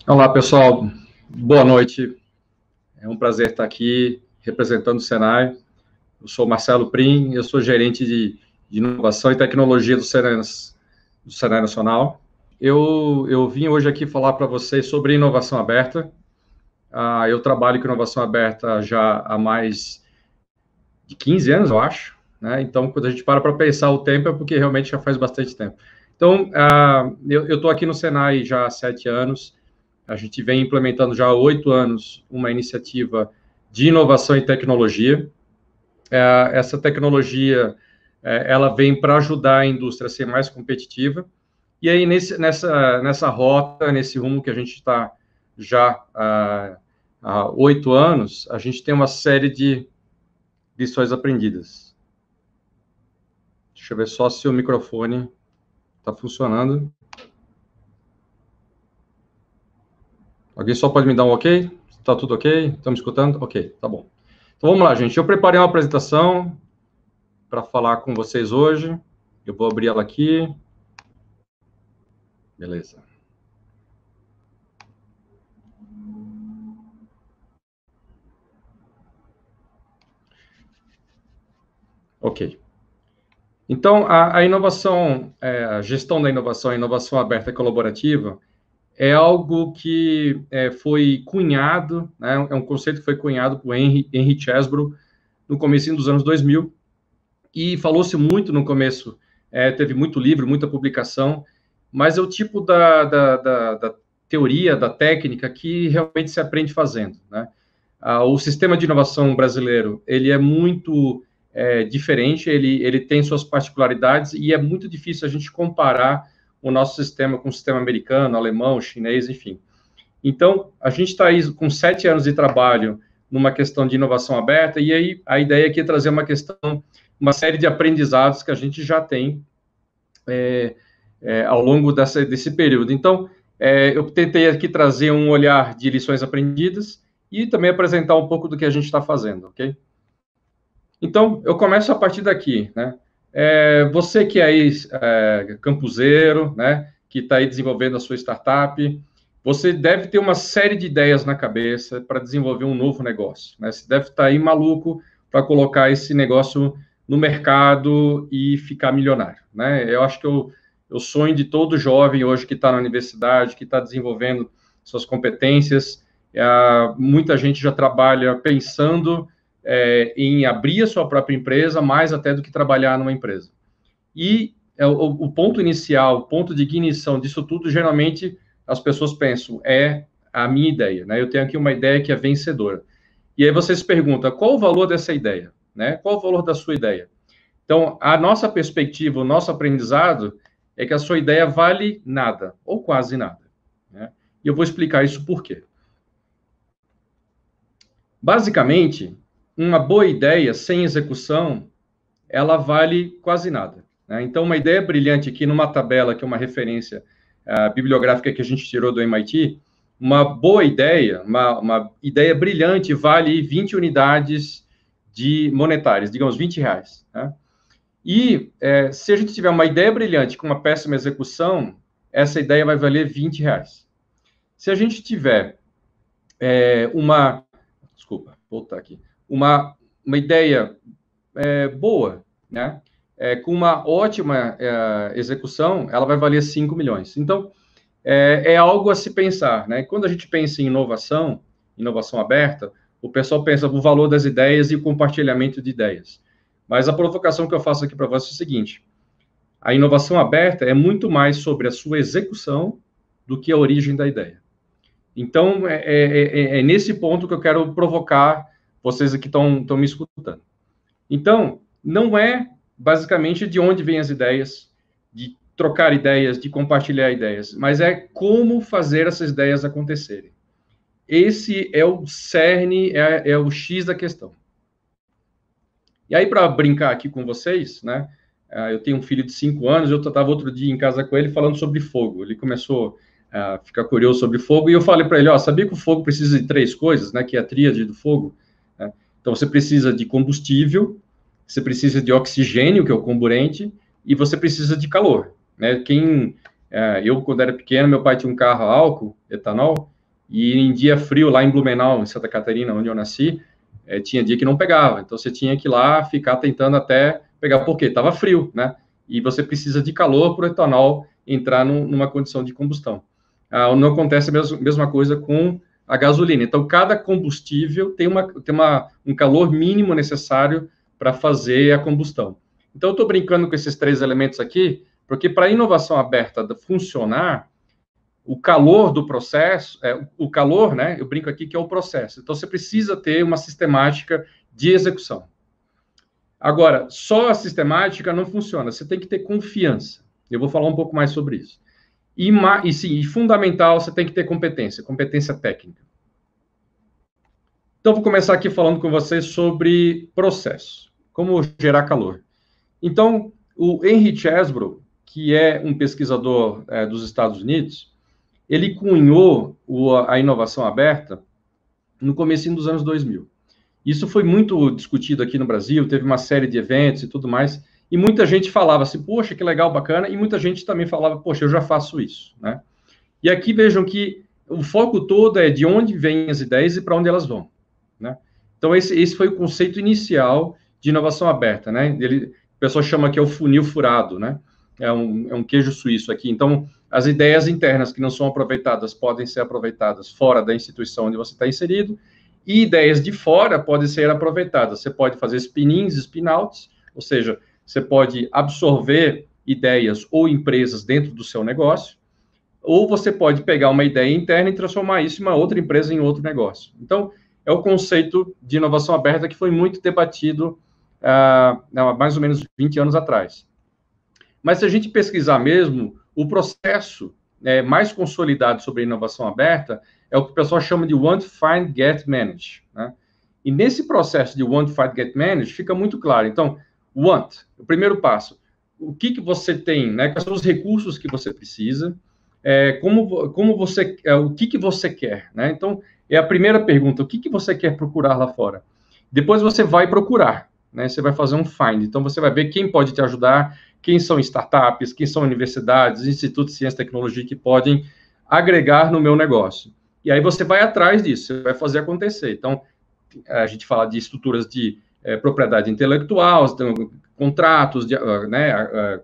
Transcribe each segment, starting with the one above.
Olá, pessoal. Boa noite. É um prazer estar aqui representando o Senai. Eu sou Marcelo Prim, eu sou gerente de inovação e tecnologia do Senai Nacional. Eu vim hoje aqui falar para vocês sobre inovação aberta. Eu trabalho com inovação aberta já há mais de 15 anos, eu acho, né? Então, quando a gente para pensar o tempo, é porque realmente já faz bastante tempo. Então, eu estou aqui no Senai já há 7 anos. A gente vem implementando já há 8 anos uma iniciativa de inovação e tecnologia. Essa tecnologia, ela vem para ajudar a indústria a ser mais competitiva. E aí, nessa rota, nesse rumo que a gente está já há 8 anos, a gente tem uma série de lições aprendidas. Deixa eu ver só se o microfone está funcionando. Alguém só pode me dar um ok? Está tudo ok? Estamos escutando? Ok, tá bom. Então, vamos lá, gente. Eu preparei uma apresentação para falar com vocês hoje. Eu vou abrir ela aqui. Beleza. Ok. Então, a inovação, a gestão da inovação, a inovação aberta e colaborativa, é algo que foi cunhado, né, é um conceito que foi cunhado por Henry Chesbrough no começo dos anos 2000, e falou-se muito no começo, teve muito livro, muita publicação, mas é o tipo da teoria, da técnica que realmente se aprende fazendo, né? O sistema de inovação brasileiro, ele é muito diferente, ele tem suas particularidades e é muito difícil a gente comparar o nosso sistema com o sistema americano, alemão, chinês, enfim. Então, a gente está aí com 7 anos de trabalho numa questão de inovação aberta, e aí a ideia aqui é trazer uma série de aprendizados que a gente já tem ao longo desse período. Então, eu tentei aqui trazer um olhar de lições aprendidas e também apresentar um pouco do que a gente está fazendo, ok? Então, eu começo a partir daqui, né? Você que é aí campuseiro, né, que está aí desenvolvendo a sua startup, você deve ter uma série de ideias na cabeça para desenvolver um novo negócio, né? Você deve estar aí maluco para colocar esse negócio no mercado e ficar milionário, né? Eu acho que o sonho de todo jovem hoje que está na universidade, que está desenvolvendo suas competências, muita gente já trabalha pensando em abrir a sua própria empresa, mais até do que trabalhar numa empresa. E o ponto inicial, o ponto de ignição disso tudo, geralmente as pessoas pensam, a minha ideia, né? Eu tenho aqui uma ideia que é vencedora. E aí você se pergunta, qual o valor dessa ideia, né? Qual o valor da sua ideia? Então, a nossa perspectiva, o nosso aprendizado é que a sua ideia vale nada, ou quase nada, né? E eu vou explicar isso por quê. Basicamente, uma boa ideia sem execução, ela vale quase nada, né? Então, uma ideia brilhante aqui numa tabela, que é uma referência bibliográfica que a gente tirou do MIT, uma boa ideia, uma ideia brilhante vale 20 unidades monetárias, digamos, R$20, né? E se a gente tiver uma ideia brilhante com uma péssima execução, essa ideia vai valer R$20. Se a gente tiver desculpa, voltar aqui, uma ideia boa, né, com uma ótima execução, ela vai valer 5 milhões. Então, é algo a se pensar, né? Quando a gente pensa em inovação aberta, o pessoal pensa no valor das ideias e o compartilhamento de ideias. Mas a provocação que eu faço aqui para vocês é o seguinte: a inovação aberta é muito mais sobre a sua execução do que a origem da ideia. Então, é nesse ponto que eu quero provocar vocês aqui que estão me escutando. Então, não é basicamente de onde vêm as ideias, de trocar ideias, de compartilhar ideias, mas é como fazer essas ideias acontecerem. Esse é o cerne, é o X da questão. E aí, para brincar aqui com vocês, né, eu tenho um filho de 5 anos, eu estava outro dia em casa com ele falando sobre fogo. Ele começou a ficar curioso sobre fogo, e eu falei para ele, sabia que o fogo precisa de 3 coisas, né, que é a tríade do fogo, né? Então, você precisa de combustível, você precisa de oxigênio, que é o comburente, e você precisa de calor, né? Eu, quando era pequeno, meu pai tinha um carro a álcool, etanol, e em dia frio, lá em Blumenau, em Santa Catarina, onde eu nasci, tinha dia que não pegava. Então, você tinha que ir lá ficar tentando até pegar, porque estava frio, né? E você precisa de calor para o etanol entrar numa condição de combustão. Não acontece a mesma coisa com a gasolina. Então, cada combustível tem um calor mínimo necessário para fazer a combustão. Então, eu estou brincando com esses 3 elementos aqui, porque para a inovação aberta funcionar, o calor do processo, o calor, né, eu brinco aqui que é o processo. Então, você precisa ter uma sistemática de execução. Agora, só a sistemática não funciona, você tem que ter confiança. Eu vou falar um pouco mais sobre isso. E fundamental, você tem que ter competência técnica. Então, vou começar aqui falando com vocês sobre processo, como gerar calor. Então, o Henry Chesbrough, que é um pesquisador dos Estados Unidos, ele cunhou a inovação aberta no comecinho dos anos 2000. Isso foi muito discutido aqui no Brasil, teve uma série de eventos e tudo mais, e muita gente falava assim, poxa, que legal, bacana, e muita gente também falava, poxa, eu já faço isso, né? E aqui vejam que o foco todo é de onde vêm as ideias e para onde elas vão, né? Então, esse foi o conceito inicial de inovação aberta, né? O pessoal chama que é o funil furado, né? É um queijo suíço aqui. Então, as ideias internas que não são aproveitadas podem ser aproveitadas fora da instituição onde você está inserido, e ideias de fora podem ser aproveitadas. Você pode fazer spin-ins, spin-outs, ou seja, você pode absorver ideias ou empresas dentro do seu negócio, ou você pode pegar uma ideia interna e transformar isso em uma outra empresa, em outro negócio. Então, é o conceito de inovação aberta que foi muito debatido há mais ou menos 20 anos atrás. Mas se a gente pesquisar mesmo, o processo mais consolidado sobre a inovação aberta é o que o pessoal chama de Want, Find, Get, Manage, né? E nesse processo de Want, Find, Get, Manage, fica muito claro. Então, Want, o primeiro passo, o que você tem, né? Quais são os recursos que você precisa, o que você quer, né? Então, é a primeira pergunta, o que você quer procurar lá fora? Depois você vai procurar, né? Você vai fazer um find, então você vai ver quem pode te ajudar, quem são startups, quem são universidades, institutos de ciência e tecnologia que podem agregar no meu negócio. E aí você vai atrás disso, você vai fazer acontecer. Então, a gente fala de estruturas de propriedade intelectual, então, contratos,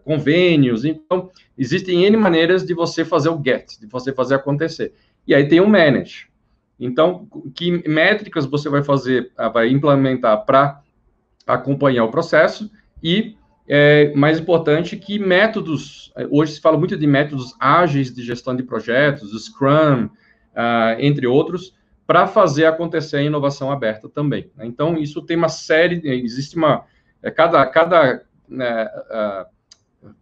convênios. Então, existem N maneiras de você fazer o get, de você fazer acontecer. E aí tem o manage. Então, que métricas você vai implementar para acompanhar o processo e, mais importante, que métodos, hoje se fala muito de métodos ágeis de gestão de projetos, o Scrum, entre outros, para fazer acontecer a inovação aberta também, né? Então, isso tem uma série, cada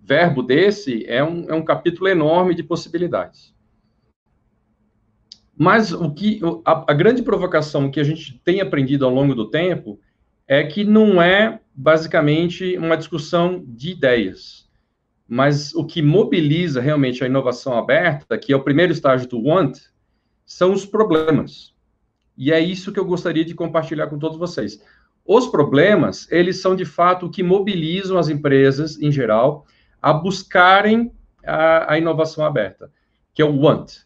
verbo desse é um capítulo enorme de possibilidades. Mas a grande provocação que a gente tem aprendido ao longo do tempo é que não é, basicamente, uma discussão de ideias, mas o que mobiliza realmente a inovação aberta, que é o primeiro estágio do Want, são os problemas. E é isso que eu gostaria de compartilhar com todos vocês. Os problemas, eles são, de fato, o que mobilizam as empresas, em geral, a buscarem a inovação aberta, que é o Want.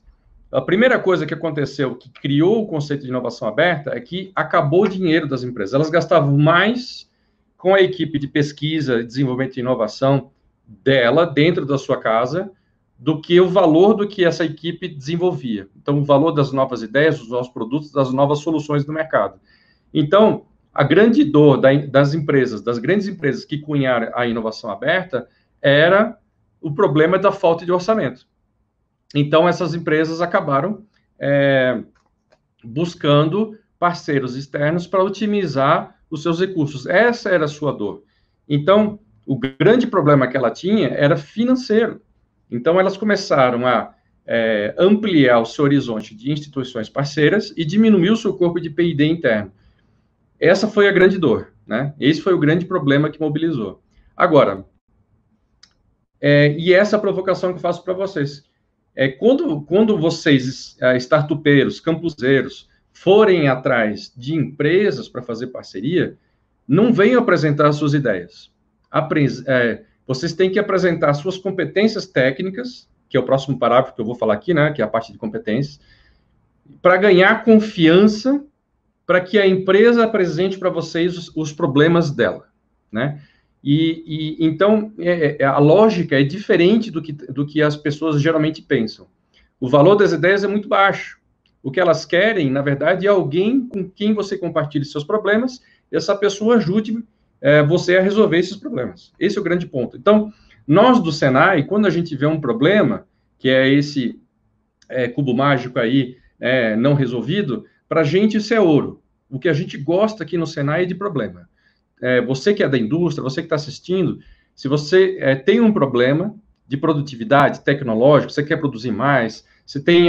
A primeira coisa que aconteceu, que criou o conceito de inovação aberta, é que acabou o dinheiro das empresas. Elas gastavam mais com a equipe de pesquisa, desenvolvimento e inovação dela, dentro da sua casa, do que o valor do que essa equipe desenvolvia. Então, o valor das novas ideias, dos novos produtos, das novas soluções do mercado. Então, a grande dor das empresas, das grandes empresas que cunharam a inovação aberta, era o problema da falta de orçamento. Então, essas empresas acabaram buscando parceiros externos para otimizar os seus recursos. Essa era a sua dor. Então, o grande problema que ela tinha era financeiro. Então, elas começaram a ampliar o seu horizonte de instituições parceiras e diminuir o seu corpo de P&D interno. Essa foi a grande dor, né? Esse foi o grande problema que mobilizou. Agora, e essa é a provocação que eu faço para vocês. Quando vocês, startupeiros, campuseiros, forem atrás de empresas para fazer parceria, não venham apresentar suas ideias. vocês têm que apresentar suas competências técnicas, que é o próximo parágrafo que eu vou falar aqui, né, que é a parte de competências, para ganhar confiança, para que a empresa apresente para vocês os problemas dela, né? Então, a lógica é diferente do que as pessoas geralmente pensam. O valor das ideias é muito baixo. O que elas querem, na verdade, é alguém com quem você compartilhe seus problemas e essa pessoa ajude você a resolver esses problemas. Esse é o grande ponto. Então, nós do Senai, quando a gente vê um problema, que é esse cubo mágico aí, não resolvido, para a gente isso é ouro. O que a gente gosta aqui no Senai é de problema. Você que é da indústria, você que está assistindo, se você tem um problema de produtividade tecnológica, você quer produzir mais, você tem,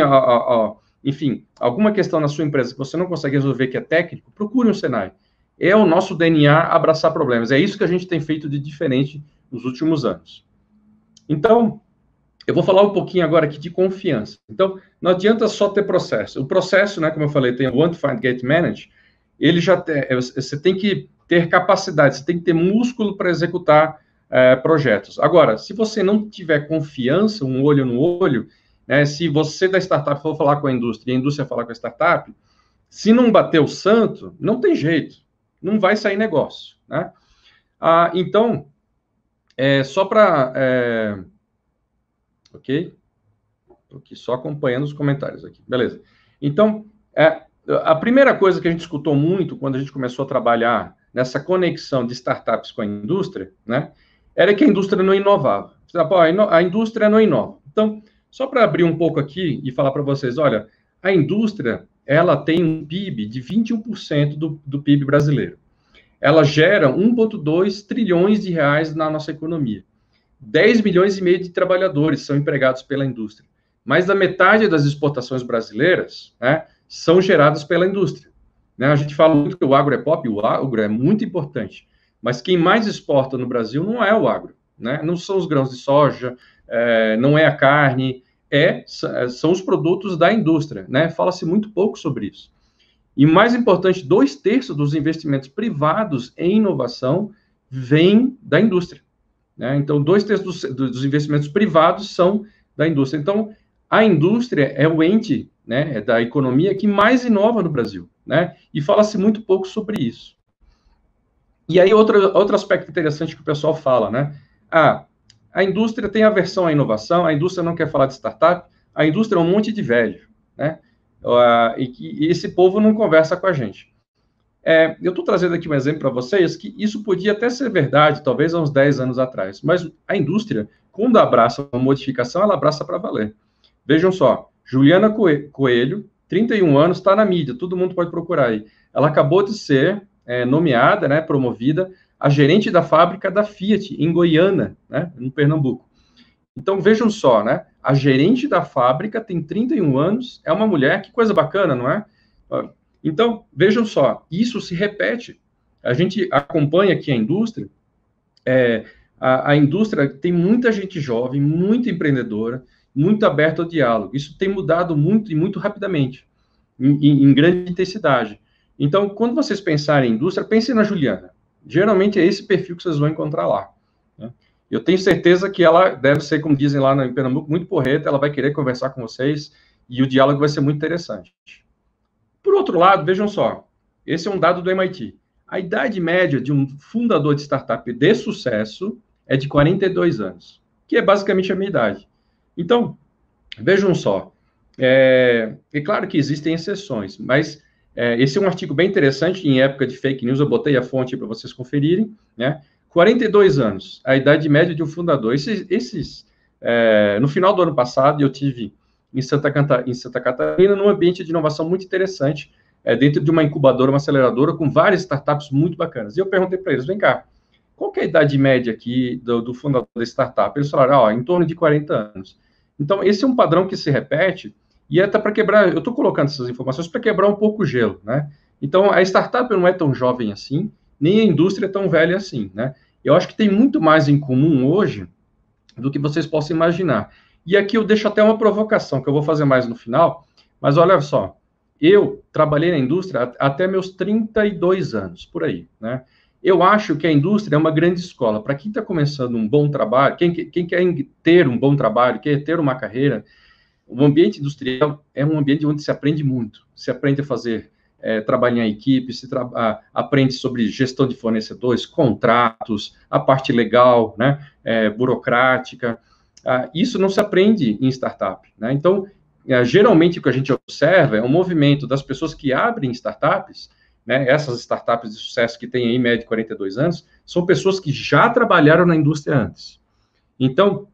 enfim, alguma questão na sua empresa que você não consegue resolver que é técnico, procure um Senai. É o nosso DNA abraçar problemas. É isso que a gente tem feito de diferente nos últimos anos. Então, eu vou falar um pouquinho agora aqui de confiança. Então, não adianta só ter processo. O processo, né, como eu falei, tem o Want, Find, Get, Manage, ele já você tem que ter capacidade, você tem que ter músculo para executar projetos. Agora, se você não tiver confiança, um olho no olho, né, se você da startup for falar com a indústria e a indústria falar com a startup, se não bater o santo, não tem jeito, não vai sair negócio, né? Então, só para... ok? Estou aqui só acompanhando os comentários aqui, beleza. Então, a primeira coisa que a gente escutou muito quando a gente começou a trabalhar nessa conexão de startups com a indústria, né, era que a indústria não inovava. A indústria não inova. Então, só para abrir um pouco aqui e falar para vocês, olha, a indústria, ela tem um PIB de 21% do PIB brasileiro. Ela gera 1,2 trilhões de reais na nossa economia. 10 milhões e meio de trabalhadores são empregados pela indústria. Mais da metade das exportações brasileiras, né, são geradas pela indústria. Né? A gente fala muito que o agro é pop, o agro é muito importante, mas quem mais exporta no Brasil não é o agro, né? Não são os grãos de soja, não é a carne, são os produtos da indústria, né? Fala-se muito pouco sobre isso. E mais importante, 2/3 dos investimentos privados em inovação vêm da indústria. Né? Então, 2/3 dos investimentos privados são da indústria. Então, a indústria é o ente, né, da economia que mais inova no Brasil, né? E fala-se muito pouco sobre isso. E aí, outro aspecto interessante que o pessoal fala, né? A indústria tem aversão à inovação, a indústria não quer falar de startup, a indústria é um monte de velho, né? E esse povo não conversa com a gente. Eu estou trazendo aqui um exemplo para vocês que isso podia até ser verdade, talvez há uns 10 anos atrás, mas a indústria, quando abraça uma modificação, ela abraça para valer. Vejam só, Juliana Coelho, 31 anos, está na mídia, todo mundo pode procurar aí. Ela acabou de ser nomeada, né, promovida, a gerente da fábrica da Fiat, em Goiânia, né, no Pernambuco. Então, vejam só, né, a gerente da fábrica tem 31 anos, é uma mulher, que coisa bacana, não é? Então, vejam só, isso se repete. A gente acompanha aqui a indústria, a indústria tem muita gente jovem, muito empreendedora, muito aberta ao diálogo. Isso tem mudado muito e muito rapidamente, em grande intensidade. Então, quando vocês pensarem em indústria, pensem na Juliana. Geralmente é esse perfil que vocês vão encontrar lá. Né? Eu tenho certeza que ela deve ser, como dizem lá em Pernambuco, muito porreta, ela vai querer conversar com vocês e o diálogo vai ser muito interessante. Por outro lado, vejam só, esse é um dado do MIT. A idade média de um fundador de startup de sucesso é de 42 anos, que é basicamente a minha idade. Então, vejam só, é claro que existem exceções, mas esse é um artigo bem interessante, em época de fake news, eu botei a fonte para vocês conferirem, né? 42 anos, a idade média de um fundador. No final do ano passado, eu tive em Santa Catarina, num ambiente de inovação muito interessante, dentro de uma incubadora, uma aceleradora, com várias startups muito bacanas. E eu perguntei para eles, vem cá, qual que é a idade média aqui do fundador da startup? Eles falaram, em torno de 40 anos. Então, esse é um padrão que se repete, e até para quebrar, eu estou colocando essas informações para quebrar um pouco o gelo, né? Então, a startup não é tão jovem assim, nem a indústria é tão velha assim, né? Eu acho que tem muito mais em comum hoje do que vocês possam imaginar. E aqui eu deixo até uma provocação, que eu vou fazer mais no final, mas olha só, eu trabalhei na indústria até meus 32 anos, por aí, né? eu acho que a indústria é uma grande escola. Para quem está começando um bom trabalho, quem quer ter um bom trabalho, quer ter uma carreira, o ambiente industrial é um ambiente onde se aprende muito. Se aprende a fazer trabalhar em equipe, aprende sobre gestão de fornecedores, contratos, a parte legal, né, burocrática. Isso não se aprende em startup, né? Então, geralmente o que a gente observa é um movimento das pessoas que abrem startups, né, essas startups de sucesso que têm em média 42 anos, são pessoas que já trabalharam na indústria antes. Então,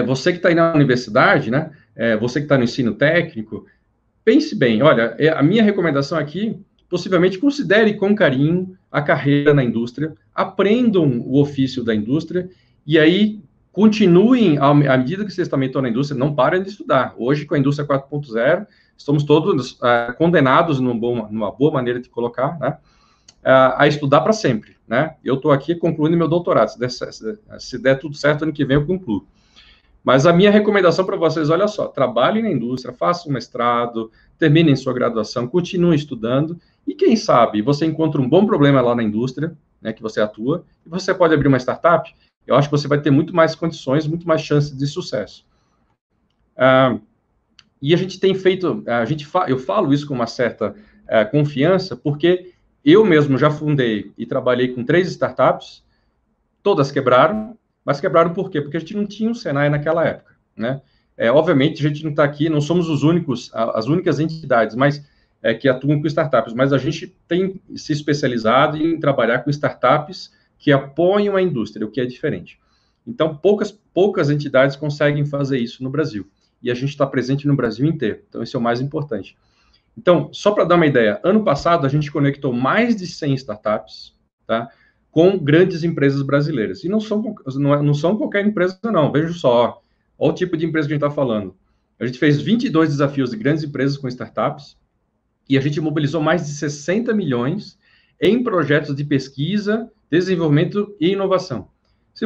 você que está aí na universidade, né, você que está no ensino técnico, pense bem, olha, a minha recomendação aqui, possivelmente considere com carinho a carreira na indústria, aprendam o ofício da indústria, e aí continuem, à medida que vocês também estão na indústria, não parem de estudar. Hoje, com a indústria 4.0, estamos todos condenados, numa boa maneira de colocar, né, a estudar para sempre, né? Eu estou aqui concluindo meu doutorado, se der tudo certo, ano que vem eu concluo. Mas a minha recomendação para vocês, olha só, trabalhem na indústria, façam um mestrado, terminem sua graduação, continuem estudando, e quem sabe você encontra um bom problema lá na indústria, né, que você atua, e você pode abrir uma startup, eu acho que você vai ter muito mais condições, muito mais chances de sucesso. E a gente tem feito, eu falo isso com uma certa confiança, porque eu mesmo já fundei e trabalhei com 3 startups, todas quebraram, mas quebraram por quê? Porque a gente não tinha um Senai naquela época, né? Obviamente, a gente não está aqui, não somos as únicas entidades, mas que atuam com startups, mas a gente tem se especializado em trabalhar com startups que apoiam a indústria, o que é diferente. Então, poucas entidades conseguem fazer isso no Brasil, e a gente está presente no Brasil inteiro, então isso é o mais importante. Então, só para dar uma ideia, ano passado a gente conectou mais de 100 startups, tá? Com grandes empresas brasileiras. E não são qualquer empresa, não. Veja só, olha o tipo de empresa que a gente está falando. A gente fez 22 desafios de grandes empresas com startups e a gente mobilizou mais de 60 milhões em projetos de pesquisa, desenvolvimento e inovação.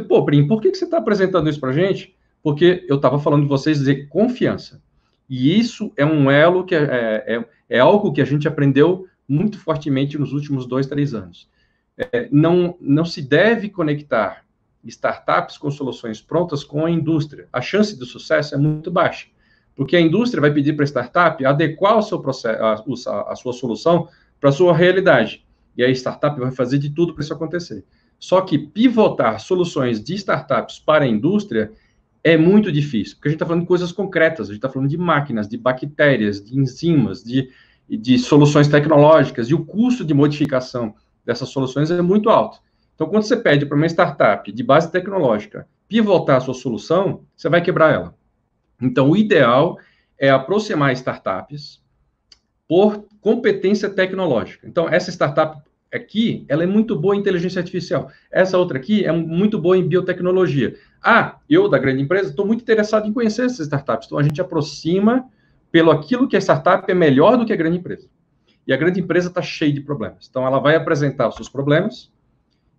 Pô, Prim, por que você está apresentando isso para a gente? Porque eu estava falando de vocês dizer confiança. E isso é um elo que é algo que a gente aprendeu muito fortemente nos últimos 2, 3 anos. Não se deve conectar startups com soluções prontas com a indústria. A chance de sucesso é muito baixa, porque a indústria vai pedir para a startup adequar o seu processo, a sua solução para a sua realidade. E a startup vai fazer de tudo para isso acontecer. Só que pivotar soluções de startups para a indústria é muito difícil, porque a gente está falando de coisas concretas, a gente está falando de máquinas, de bactérias, de enzimas, de soluções tecnológicas, e o custo de modificação dessas soluções é muito alto. Então, quando você pede para uma startup de base tecnológica pivotar a sua solução, você vai quebrar ela. Então, o ideal é aproximar startups por competência tecnológica. Então, essa startup aqui, ela é muito boa em inteligência artificial. Essa outra aqui é muito boa em biotecnologia. Eu, da grande empresa, estou muito interessado em conhecer essas startups. Então, a gente aproxima pelo aquilo que a startup é melhor do que a grande empresa. E a grande empresa está cheia de problemas. Então, ela vai apresentar os seus problemas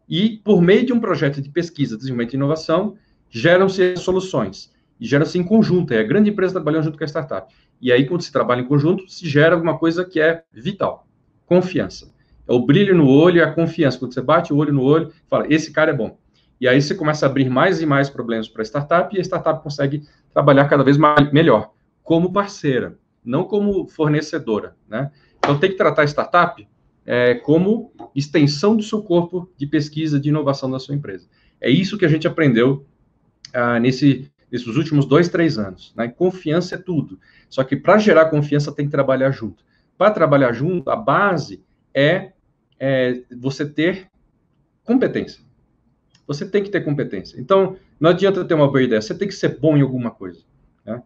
e, por meio de um projeto de pesquisa, desenvolvimento e inovação, geram-se soluções. E geram-se em conjunto. É a grande empresa trabalhando junto com a startup. E aí, quando se trabalha em conjunto, se gera alguma coisa que é vital. Confiança. É o brilho no olho e a confiança. Quando você bate o olho no olho, fala, esse cara é bom. E aí você começa a abrir mais e mais problemas para a startup e a startup consegue trabalhar cada vez melhor, como parceira, não como fornecedora, né? Então, tem que tratar a startup como extensão do seu corpo de pesquisa, de inovação da sua empresa. É isso que a gente aprendeu nesses últimos 2, 3 anos. Né? Confiança é tudo. Só que para gerar confiança tem que trabalhar junto. Para trabalhar junto, a base é você ter competência. Você tem que ter competência. Então, não adianta ter uma boa ideia, você tem que ser bom em alguma coisa. Né?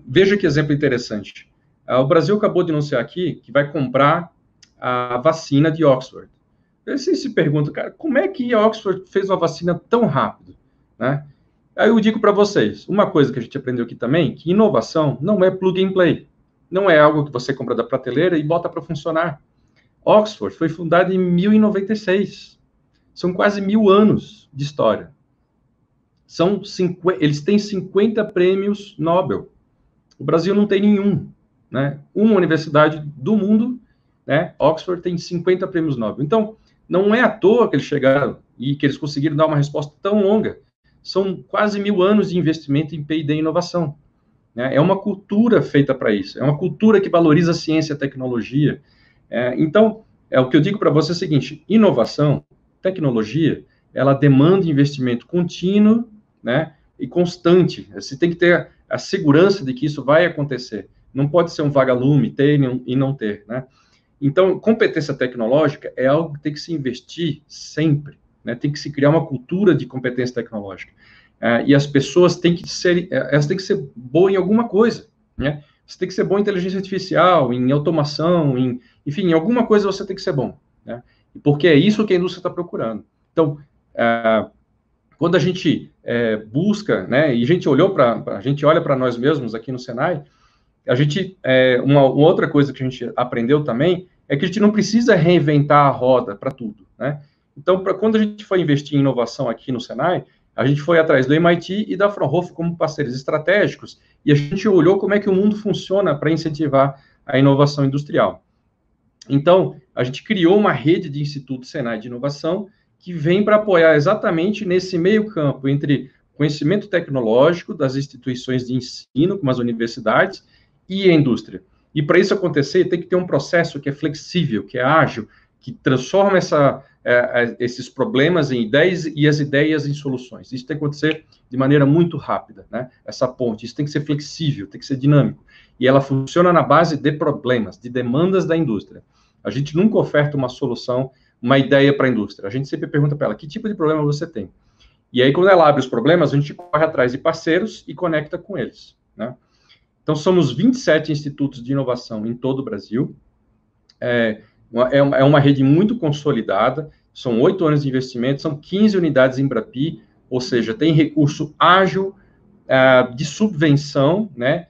Veja que exemplo interessante. O Brasil acabou de anunciar aqui que vai comprar a vacina de Oxford. Você se pergunta, cara, como é que a Oxford fez uma vacina tão rápido? Né? Aí eu digo para vocês, uma coisa que a gente aprendeu aqui também, que inovação não é plug and play. Não é algo que você compra da prateleira e bota para funcionar. Oxford foi fundada em 1096. São quase 1000 anos de história. Eles têm 50 prêmios Nobel. O Brasil não tem nenhum. Né? Uma universidade do mundo, né? Oxford tem 50 prêmios Nobel. Então, não é à toa que eles chegaram e que eles conseguiram dar uma resposta tão longa. São quase 1000 anos de investimento em P&D e inovação. Né? É uma cultura feita para isso, é uma cultura que valoriza a ciência e a tecnologia. Então, o que eu digo para você é o seguinte, inovação, tecnologia, ela demanda investimento contínuo, né, e constante. Você tem que ter a segurança de que isso vai acontecer. Não pode ser um vagalume, ter e não ter, né? Então, competência tecnológica é algo que tem que se investir sempre, né? Tem que se criar uma cultura de competência tecnológica. E as pessoas têm que ser boas em alguma coisa, né? Você tem que ser bom em inteligência artificial, em automação, enfim, em alguma coisa você tem que ser bom, né? Porque é isso que a indústria está procurando. Então, quando a gente busca, né, e a gente olha para nós mesmos aqui no Senai, uma outra coisa que a gente aprendeu também é que a gente não precisa reinventar a roda para tudo, né? Então, quando a gente foi investir em inovação aqui no Senai, a gente foi atrás do MIT e da Fraunhofer como parceiros estratégicos, e a gente olhou como é que o mundo funciona para incentivar a inovação industrial. Então, a gente criou uma rede de institutos Senai de inovação que vem para apoiar exatamente nesse meio campo entre conhecimento tecnológico das instituições de ensino, como as universidades, e a indústria. E para isso acontecer, tem que ter um processo que é flexível, que é ágil, que transforma esses problemas em ideias e as ideias em soluções. Isso tem que acontecer de maneira muito rápida, né? Essa ponte, isso tem que ser flexível, tem que ser dinâmico. E ela funciona na base de problemas, de demandas da indústria. A gente nunca oferta uma solução, uma ideia para a indústria. A gente sempre pergunta para ela, que tipo de problema você tem? E aí, quando ela abre os problemas, a gente corre atrás de parceiros e conecta com eles, né? Então, somos 27 institutos de inovação em todo o Brasil. É uma rede muito consolidada, são 8 anos de investimento, são 15 unidades em Embrapi, ou seja, tem recurso ágil de subvenção, né,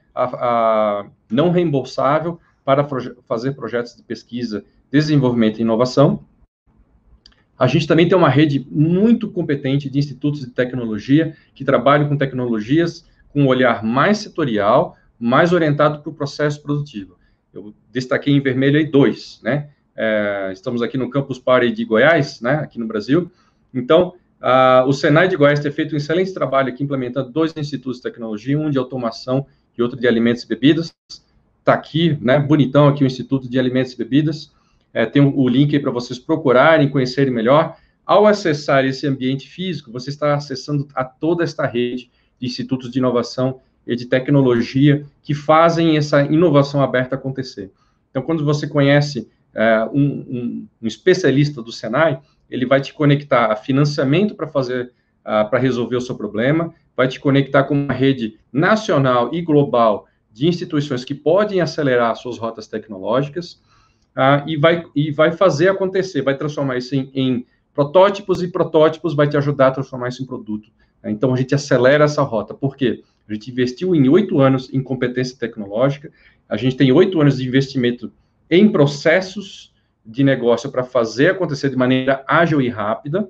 não reembolsável para fazer projetos de pesquisa, desenvolvimento e inovação. A gente também tem uma rede muito competente de institutos de tecnologia que trabalham com tecnologias com um olhar mais setorial, mais orientado para o processo produtivo. Eu destaquei em vermelho aí 2, né? Estamos aqui no Campus Party de Goiás, né, aqui no Brasil. Então, o Senai de Goiás tem feito um excelente trabalho aqui, implementando 2 institutos de tecnologia, um de automação e outro de alimentos e bebidas. Está aqui, né, bonitão aqui o Instituto de Alimentos e Bebidas. Tem o link aí para vocês procurarem, conhecerem melhor. Ao acessar esse ambiente físico, você está acessando a toda esta rede de institutos de inovação e de tecnologia que fazem essa inovação aberta acontecer. Então, quando você conhece um especialista do Senai, ele vai te conectar a financiamento para resolver o seu problema, vai te conectar com uma rede nacional e global de instituições que podem acelerar suas rotas tecnológicas, e vai fazer acontecer, vai transformar isso em protótipos, e protótipos vai te ajudar a transformar isso em produto. Então, a gente acelera essa rota. Por quê? A gente investiu em 8 anos em competência tecnológica, a gente tem 8 anos de investimento em processos de negócio para fazer acontecer de maneira ágil e rápida.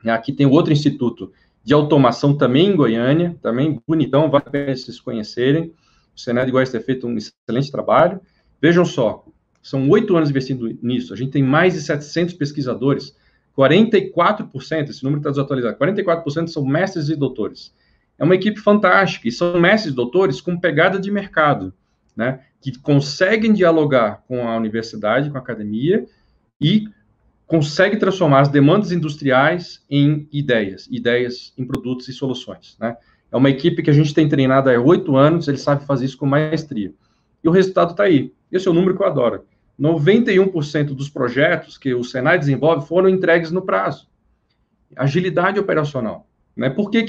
Aqui tem outro instituto de automação também em Goiânia, também bonitão, vale a pena vocês conhecerem. O Senai de Goiás tem feito um excelente trabalho. Vejam só, são 8 anos investindo nisso, a gente tem mais de 700 pesquisadores, 44%, esse número está desatualizado, 44% são mestres e doutores. É uma equipe fantástica, e são mestres e doutores com pegada de mercado, né, que conseguem dialogar com a universidade, com a academia, e conseguem transformar as demandas industriais em ideias em produtos e soluções, né. É uma equipe que a gente tem treinado há 8 anos, eles sabem fazer isso com maestria. E o resultado está aí. Esse é o número que eu adoro. 91% dos projetos que o Senai desenvolve foram entregues no prazo. Agilidade operacional. Né? Por que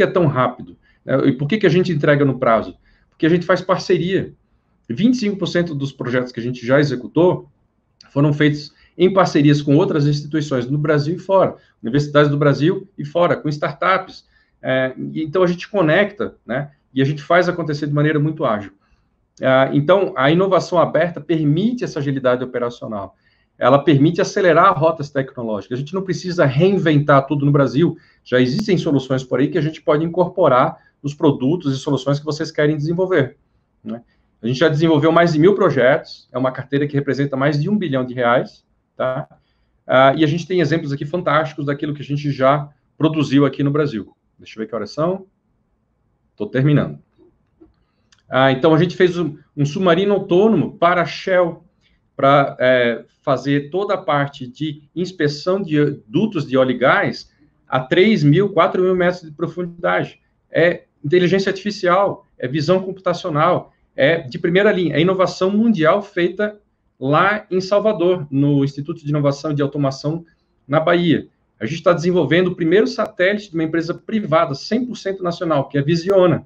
é tão rápido? E por que a gente entrega no prazo? Porque a gente faz parceria. 25% dos projetos que a gente já executou foram feitos em parcerias com outras instituições no Brasil e fora, universidades do Brasil e fora, com startups. Então, a gente conecta, né? E a gente faz acontecer de maneira muito ágil. Então, a inovação aberta permite essa agilidade operacional. Ela permite acelerar rotas tecnológicas. A gente não precisa reinventar tudo no Brasil. Já existem soluções por aí que a gente pode incorporar nos produtos e soluções que vocês querem desenvolver, né? A gente já desenvolveu mais de 1000 projetos. É uma carteira que representa mais de R$1 bilhão, tá? e a gente tem exemplos aqui fantásticos daquilo que a gente já produziu aqui no Brasil. Deixa eu ver que horas são. Estou terminando. Então, a gente fez um submarino autônomo para a Shell, para fazer toda a parte de inspeção de dutos de óleo e gás a 3.000, 4.000 metros de profundidade. É inteligência artificial, é visão computacional, é de primeira linha, é inovação mundial feita lá em Salvador, no Instituto de Inovação e de Automação, na Bahia. A gente está desenvolvendo o primeiro satélite de uma empresa privada, 100% nacional, que é a Visiona.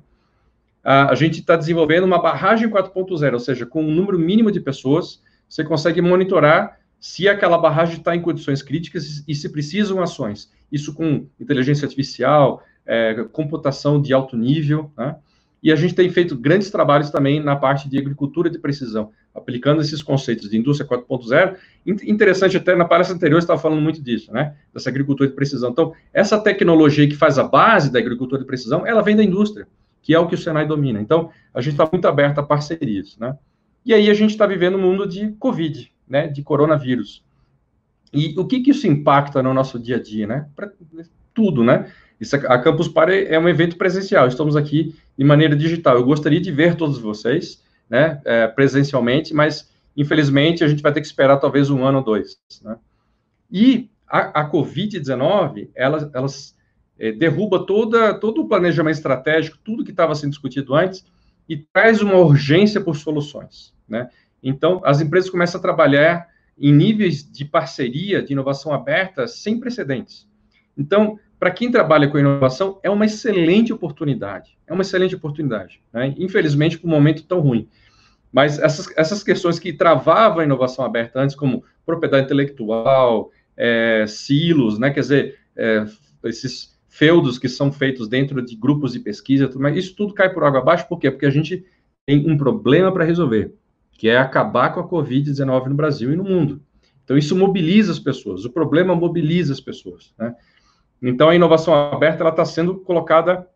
A gente está desenvolvendo uma barragem 4.0, ou seja, com um número mínimo de pessoas, você consegue monitorar se aquela barragem está em condições críticas e se precisam ações. Isso com inteligência artificial, computação de alto nível, né? E a gente tem feito grandes trabalhos também na parte de agricultura de precisão, aplicando esses conceitos de indústria 4.0. Interessante, até na palestra anterior eu estava falando muito disso, né? Dessa agricultura de precisão. Então, essa tecnologia que faz a base da agricultura de precisão, ela vem da indústria, que é o que o Senai domina. Então, a gente está muito aberto a parcerias, né? E aí a gente está vivendo um mundo de Covid, né? De coronavírus. E o que isso impacta no nosso dia a dia, né? Para tudo, né? A Campus Party é um evento presencial, estamos aqui de maneira digital. Eu gostaria de ver todos vocês, né, presencialmente, mas, infelizmente, a gente vai ter que esperar talvez 1 ano ou 2, né? E a Covid-19, elas derruba todo o planejamento estratégico, tudo que estava sendo discutido antes, e traz uma urgência por soluções, né? Então, as empresas começam a trabalhar em níveis de parceria, de inovação aberta, sem precedentes. Então, para quem trabalha com inovação, é uma excelente oportunidade. É uma excelente oportunidade, né? Infelizmente, por um momento tão ruim. Mas essas questões que travavam a inovação aberta antes, como propriedade intelectual, silos, né? Quer dizer, esses feudos que são feitos dentro de grupos de pesquisa, mas isso tudo cai por água abaixo, por quê? Porque a gente tem um problema para resolver, que é acabar com a Covid-19 no Brasil e no mundo. Então, isso mobiliza as pessoas, o problema mobiliza as pessoas, né? Então, a inovação aberta está sendo colocada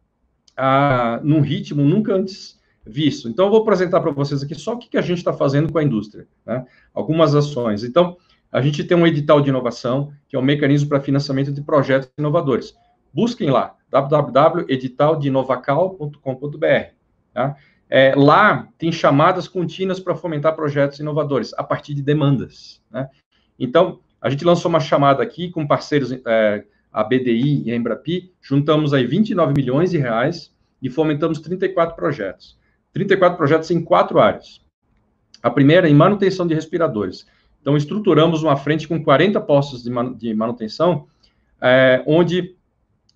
num ritmo nunca antes visto. Então, eu vou apresentar para vocês aqui só o que a gente está fazendo com a indústria, né? Algumas ações. Então, a gente tem um edital de inovação, que é um mecanismo para financiamento de projetos inovadores. Busquem lá, www.editaldeinovacal.com.br. Tá? Lá tem chamadas contínuas para fomentar projetos inovadores, a partir de demandas, né? Então, a gente lançou uma chamada aqui com parceiros, a BDI e a Embrapi, juntamos aí 29 milhões de reais e fomentamos 34 projetos. 34 projetos em 4 áreas. A primeira, em manutenção de respiradores. Então, estruturamos uma frente com 40 postos de manutenção, onde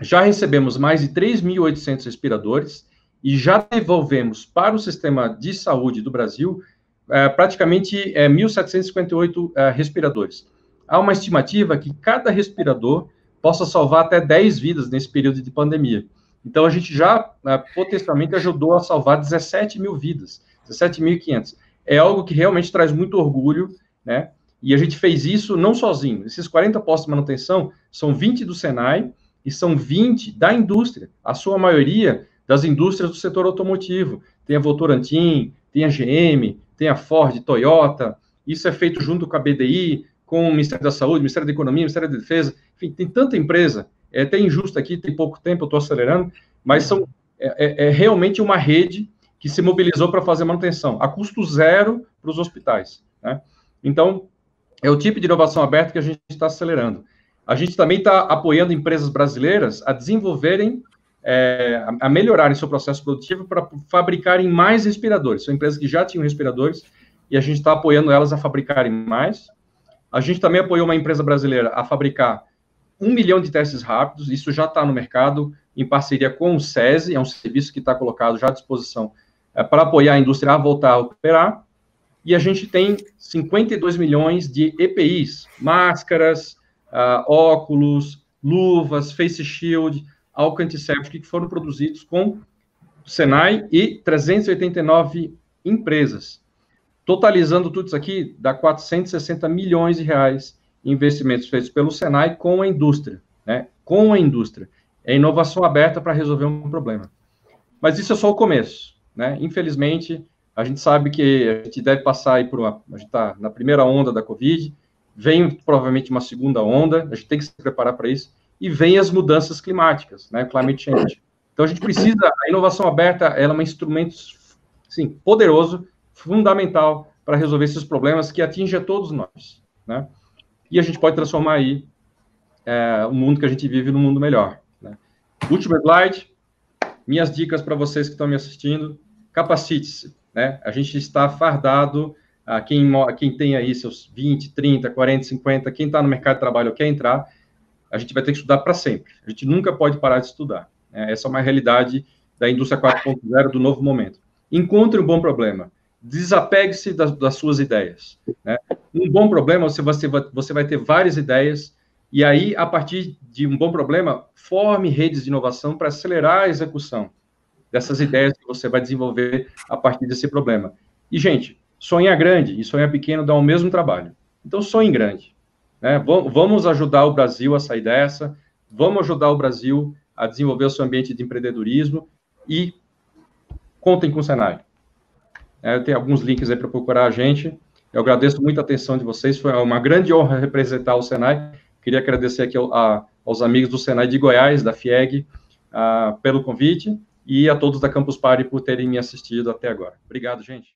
já recebemos mais de 3.800 respiradores e já devolvemos para o sistema de saúde do Brasil praticamente 1.758 respiradores. Há uma estimativa que cada respirador possa salvar até 10 vidas nesse período de pandemia. Então, a gente já potencialmente ajudou a salvar 17 mil vidas, 17.500. É algo que realmente traz muito orgulho, né? E a gente fez isso não sozinho. Esses 40 postos de manutenção são 20 do Senai e são 20 da indústria, a sua maioria das indústrias do setor automotivo. Tem a Votorantim, tem a GM, tem a Ford, Toyota. Isso é feito junto com a BDI, com o Ministério da Saúde, Ministério da Economia, Ministério da Defesa, enfim, tem tanta empresa, é até injusto aqui, tem pouco tempo, eu estou acelerando, mas é realmente uma rede que se mobilizou para fazer manutenção, a custo zero para os hospitais, né? Então, é o tipo de inovação aberta que a gente está acelerando. A gente também está apoiando empresas brasileiras a desenvolverem, a melhorarem seu processo produtivo para fabricarem mais respiradores. São empresas que já tinham respiradores e a gente está apoiando elas a fabricarem mais. A gente também apoiou uma empresa brasileira a fabricar 1 milhão de testes rápidos, isso já está no mercado, em parceria com o SESI, é um serviço que está colocado já à disposição para apoiar a indústria a voltar a operar. E a gente tem 52 milhões de EPIs, máscaras, óculos, luvas, face shield, álcool antisséptico, que foram produzidos com o Senai e 389 empresas. Totalizando tudo isso aqui, dá 460 milhões de reais em investimentos feitos pelo Senai com a indústria, né? Com a indústria. É inovação aberta para resolver um problema. Mas isso é só o começo, né? Infelizmente, a gente sabe que a gente deve passar aí a gente está na primeira onda da Covid, vem provavelmente uma segunda onda, a gente tem que se preparar para isso, e vem as mudanças climáticas, né, climate change. Então, a gente precisa, a inovação aberta, ela é um instrumento, sim, poderoso, fundamental para resolver esses problemas que atingem a todos nós, né? E a gente pode transformar aí o mundo que a gente vive num mundo melhor, né? Último slide, minhas dicas para vocês que estão me assistindo, capacite-se, né? A gente está fardado, quem tem aí seus 20, 30, 40, 50, quem está no mercado de trabalho ou quer entrar, a gente vai ter que estudar para sempre. A gente nunca pode parar de estudar. Essa é uma realidade da indústria 4.0 do novo momento. Encontre um bom problema. Desapegue-se das suas ideias, né? Um bom problema, você vai ter várias ideias, e aí, a partir de um bom problema, forme redes de inovação para acelerar a execução dessas ideias que você vai desenvolver a partir desse problema. E, gente, sonhar grande e sonhar pequeno dá o mesmo trabalho. Então, sonhe grande, né? Vamos ajudar o Brasil a sair dessa, vamos ajudar o Brasil a desenvolver o seu ambiente de empreendedorismo e contem com o Senai. Eu tenho alguns links aí para procurar a gente. Eu agradeço muito a atenção de vocês, foi uma grande honra representar o Senai. Queria agradecer aqui aos amigos do Senai de Goiás, da FIEG, pelo convite, e a todos da Campus Party por terem me assistido até agora. Obrigado, gente.